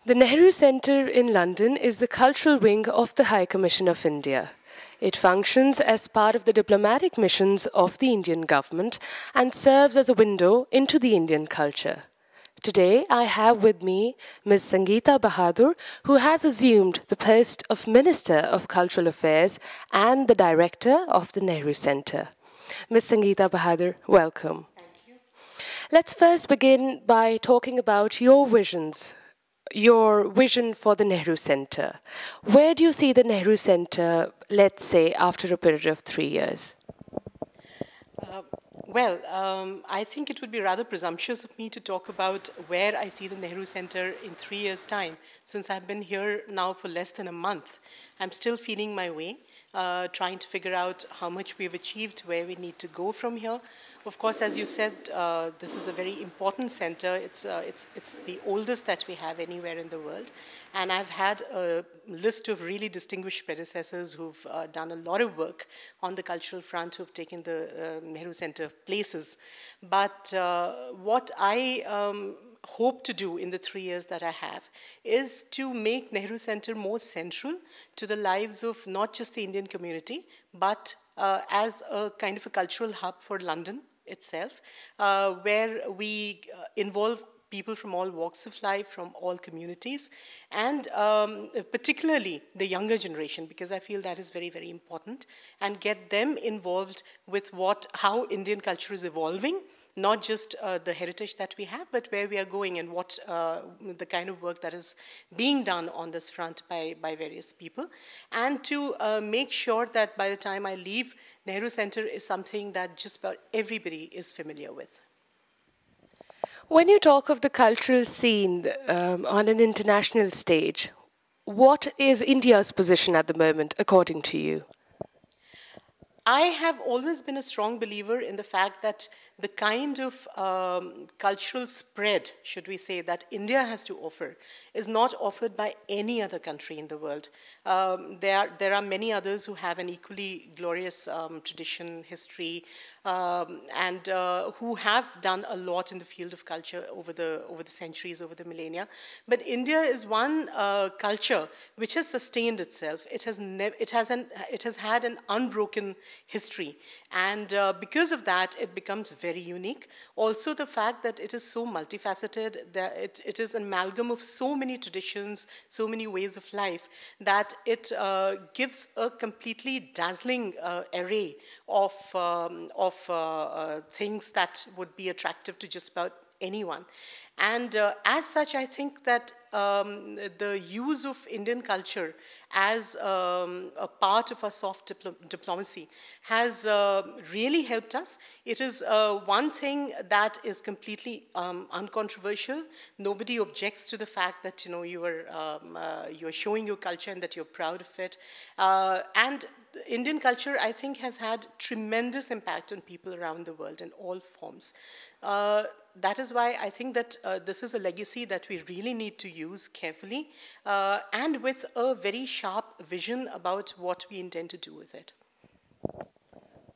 The Nehru Centre in London is the cultural wing of the High Commission of India. It functions as part of the diplomatic missions of the Indian government and serves as a window into the Indian culture. Today, I have with me Ms. Sangeeta Bahadur, who has assumed the post of Minister of Cultural Affairs and the Director of the Nehru Centre. Ms. Sangeeta Bahadur, welcome. Thank you. Let's first begin by talking about your visions, your vision for the Nehru Centre. Where do you see the Nehru Centre, let's say, after a period of 3 years? I think it would be rather presumptuous of me to talk about where I see the Nehru Centre in 3 years' time, since I've been here now for less than a month. I'm still feeling my way, trying to figure out how much we've achieved, where we need to go from here. Of course, as you said, this is a very important center. It's the oldest that we have anywhere in the world. And I've had a list of really distinguished predecessors who've done a lot of work on the cultural front, who've taken the Nehru Center places. But what I hope to do in the 3 years that I have is to make Nehru Center more central to the lives of not just the Indian community, but as a kind of a cultural hub for London itself, where we involve people from all walks of life, from all communities, and particularly the younger generation, because I feel that is very, very important, and get them involved with how Indian culture is evolving, not just the heritage that we have, but where we are going and what the kind of work that is being done on this front by various people. And to make sure that by the time I leave, Nehru Center is something that just about everybody is familiar with. When you talk of the cultural scene on an international stage, what is India's position at the moment, according to you? I have always been a strong believer in the fact that the kind of cultural spread, should we say, that India has to offer is not offered by any other country in the world. There are many others who have an equally glorious tradition, history, and who have done a lot in the field of culture over the centuries, over the millennia. But India is one culture which has sustained itself. It has had an unbroken history, and because of that, it becomes very unique. Also, the fact that it is so multifaceted, that it is an amalgam of so many traditions, so many ways of life, that it gives a completely dazzling array of things that would be attractive to just about anyone. And as such, I think that the use of Indian culture as a part of our soft diplomacy has really helped us. It is one thing that is completely uncontroversial. Nobody objects to the fact that you are showing your culture and that you're proud of it. And Indian culture, I think, has had tremendous impact on people around the world in all forms. That is why I think that this is a legacy that we really need to use carefully and with a very sharp vision about what we intend to do with it.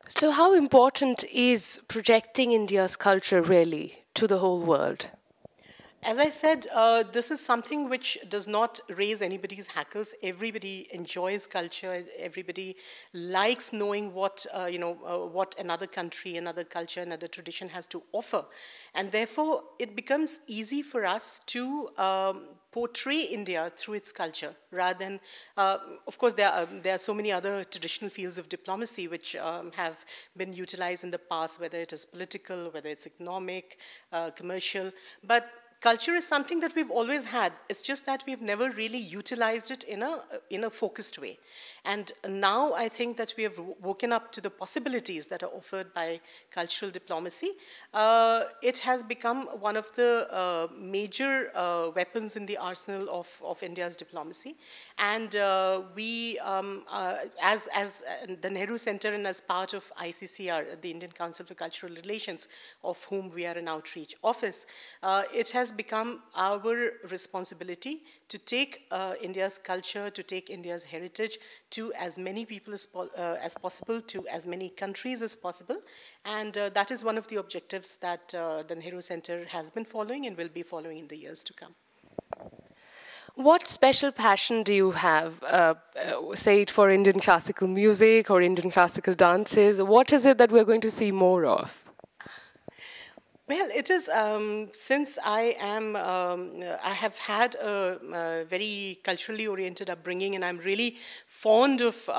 So how important is projecting India's culture really to the whole world? As I said, this is something which does not raise anybody's hackles. Everybody enjoys culture. Everybody likes knowing what another country, another culture, another tradition has to offer. And therefore, it becomes easy for us to portray India through its culture, rather than, of course, there are so many other traditional fields of diplomacy which have been utilized in the past, whether it is political, whether it's economic, commercial, but culture is something that we've always had. It's just that we've never really utilized it in a focused way. And now I think that we have woken up to the possibilities that are offered by cultural diplomacy. It has become one of the major weapons in the arsenal of India's diplomacy. And we, as the Nehru Center and as part of ICCR, the Indian Council for Cultural Relations, of whom we are an outreach office, it has become our responsibility to take India's culture, to take India's heritage to as many people as possible, to as many countries as possible. And that is one of the objectives that the Nehru Center has been following and will be following in the years to come. What special passion do you have, say it for Indian classical music or Indian classical dances? What is it that we're going to see more of? Well, it is since I have had a very culturally oriented upbringing, and I'm really fond of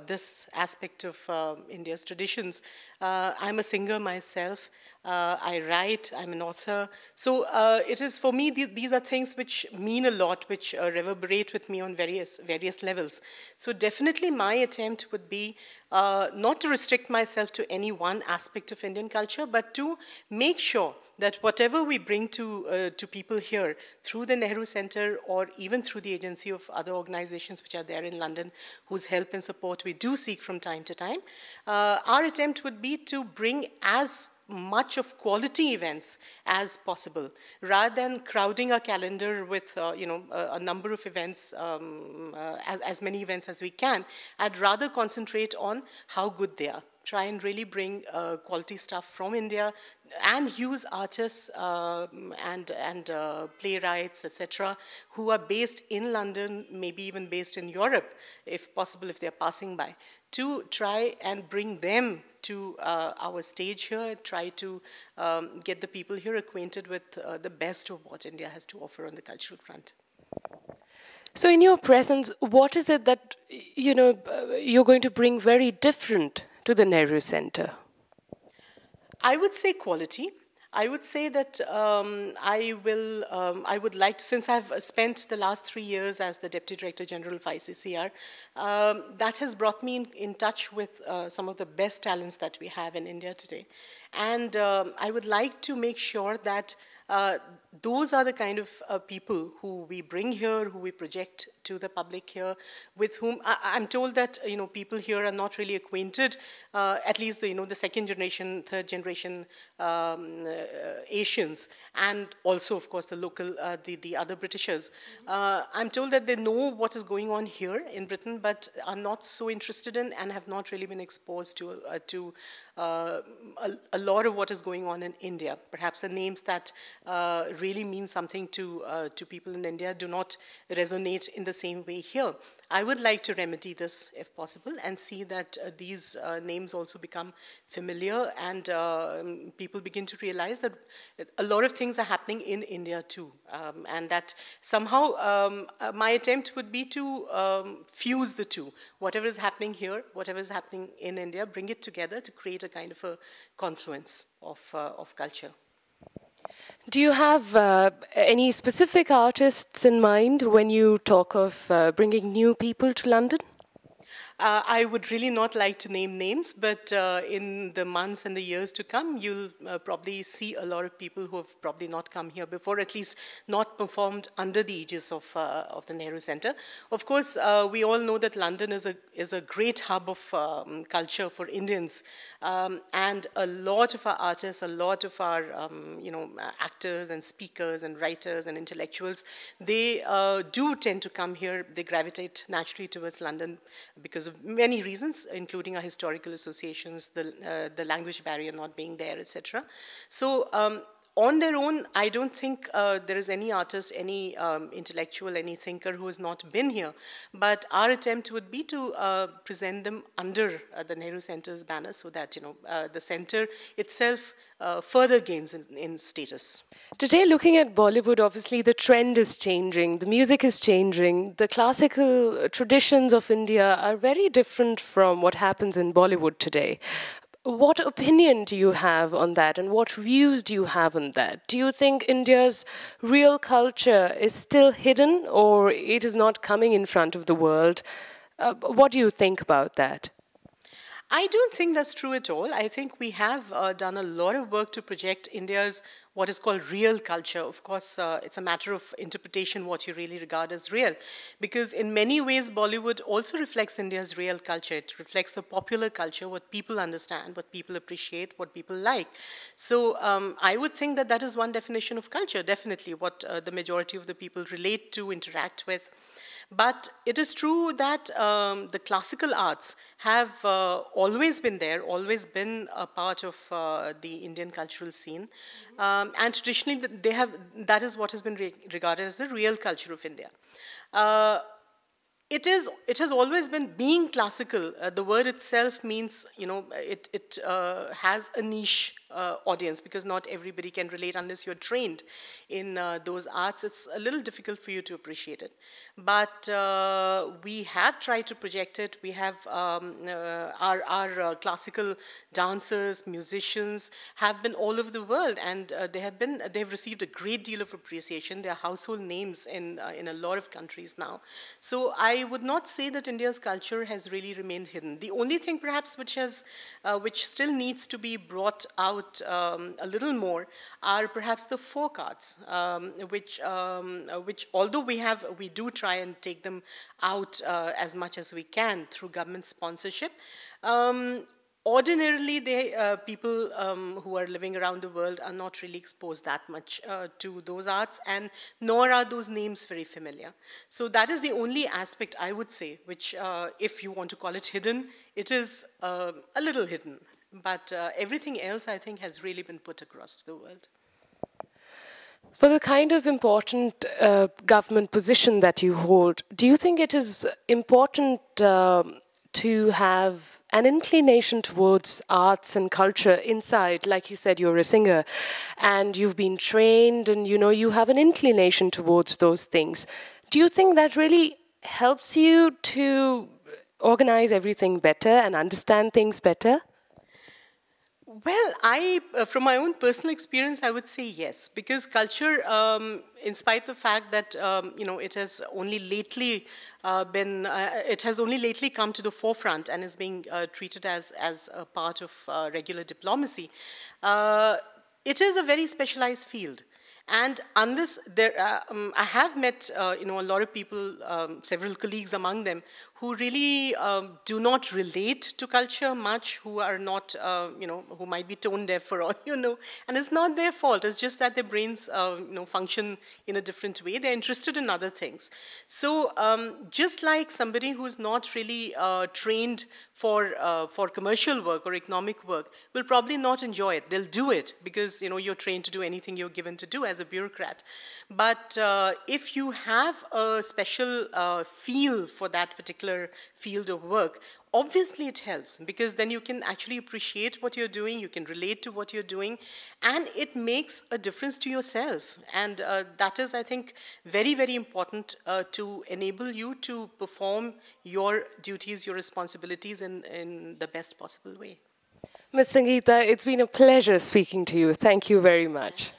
this aspect of India's traditions. I'm a singer myself. I write. I'm an author. So it is for me. These are things which mean a lot, which reverberate with me on various levels. So definitely, my attempt would be not to restrict myself to any one aspect of Indian culture, but to make sure that whatever we bring to people here through the Nehru Center or even through the agency of other organizations which are there in London, whose help and support we do seek from time to time, our attempt would be to bring as much of quality events as possible, rather than crowding our calendar with a number of events, as many events as we can. I'd rather concentrate on how good they are. Try and really bring quality stuff from India and use artists and playwrights, etc., who are based in London, maybe even based in Europe, if possible, if they're passing by, to try and bring them to our stage here, try to get the people here acquainted with the best of what India has to offer on the cultural front. So in your presence, what is it that you're going to bring very different to the Nehru Center? I would say quality. I would say that I would like to, since I've spent the last 3 years as the Deputy Director General of ICCR, that has brought me in touch with some of the best talents that we have in India today. And I would like to make sure that those are the kind of people who we bring here, who we project to the public here, with whom I'm told that people here are not really acquainted, at least the second generation, third generation Asians, and also of course the local, the other Britishers. I'm told that they know what is going on here in Britain, but are not so interested in and have not really been exposed to a lot of what is going on in India. Perhaps the names that really mean something to people in India do not resonate in the same way here. I would like to remedy this if possible and see that these names also become familiar and people begin to realize that a lot of things are happening in India too, and that somehow my attempt would be to fuse the two. Whatever is happening here, whatever is happening in India, bring it together to create a kind of a confluence of culture. Do you have any specific artists in mind when you talk of bringing new people to London? I would really not like to name names, but in the months and the years to come, you'll probably see a lot of people who have probably not come here before, at least not performed under the aegis of the Nehru Center. Of course, we all know that London is a great hub of culture for Indians, and a lot of our artists, a lot of our actors and speakers and writers and intellectuals, they do tend to come here. They gravitate naturally towards London because of many reasons, including our historical associations, the language barrier not being there, etc. So on their own, I don't think there is any artist, any intellectual, any thinker who has not been here. But our attempt would be to present them under the Nehru Center's banner so that the center itself further gains in status. Today, looking at Bollywood, obviously the trend is changing, the music is changing, the classical traditions of India are very different from what happens in Bollywood today. What opinion do you have on that, and what views do you have on that? Do you think India's real culture is still hidden, or it is not coming in front of the world? What do you think about that? I don't think that's true at all. I think we have done a lot of work to project India's what is called real culture. Of course, it's a matter of interpretation what you really regard as real. Because in many ways, Bollywood also reflects India's real culture. It reflects the popular culture, what people understand, what people appreciate, what people like. So I would think that that is one definition of culture, definitely, what the majority of the people relate to, interact with. But it is true that the classical arts have always been there, always been a part of the Indian cultural scene. And traditionally, that is what has been regarded as the real culture of India. It has always been being classical. The word itself means, it has a niche audience, because not everybody can relate unless you're trained in those arts. It's a little difficult for you to appreciate it. But we have tried to project it. We have our classical dancers, musicians have been all over the world, and they've received a great deal of appreciation. They're household names in a lot of countries now. So I would not say that India's culture has really remained hidden. The only thing perhaps which still needs to be brought out a little more are perhaps the folk arts, which although we do try and take them out as much as we can through government sponsorship. Ordinarily, people who are living around the world are not really exposed that much to those arts, and nor are those names very familiar. So that is the only aspect, I would say, which, if you want to call it hidden, it is a little hidden. But everything else, I think, has really been put across to the world. For the kind of important government position that you hold, do you think it is important to have an inclination towards arts and culture inside? Like you said, you're a singer and you've been trained and you have an inclination towards those things. Do you think that really helps you to organize everything better and understand things better? Well, from my own personal experience, I would say yes, because culture, in spite of the fact that it has only lately come to the forefront and is being treated as a part of regular diplomacy, it is a very specialized field. And unless I have met a lot of people, several colleagues among them, who really do not relate to culture much, who are not, who might be tone deaf for all and it's not their fault. It's just that their brains, function in a different way. They're interested in other things. So just like somebody who's not really trained for commercial work or economic work will probably not enjoy it. They'll do it because you're trained to do anything you're given to do as a bureaucrat. But if you have a special feel for that particular field of work, obviously it helps, because then you can actually appreciate what you're doing, you can relate to what you're doing, and it makes a difference to yourself. And that is, I think, very, very important to enable you to perform your duties, your responsibilities in the best possible way. Ms. Sangeeta, it's been a pleasure speaking to you. Thank you very much.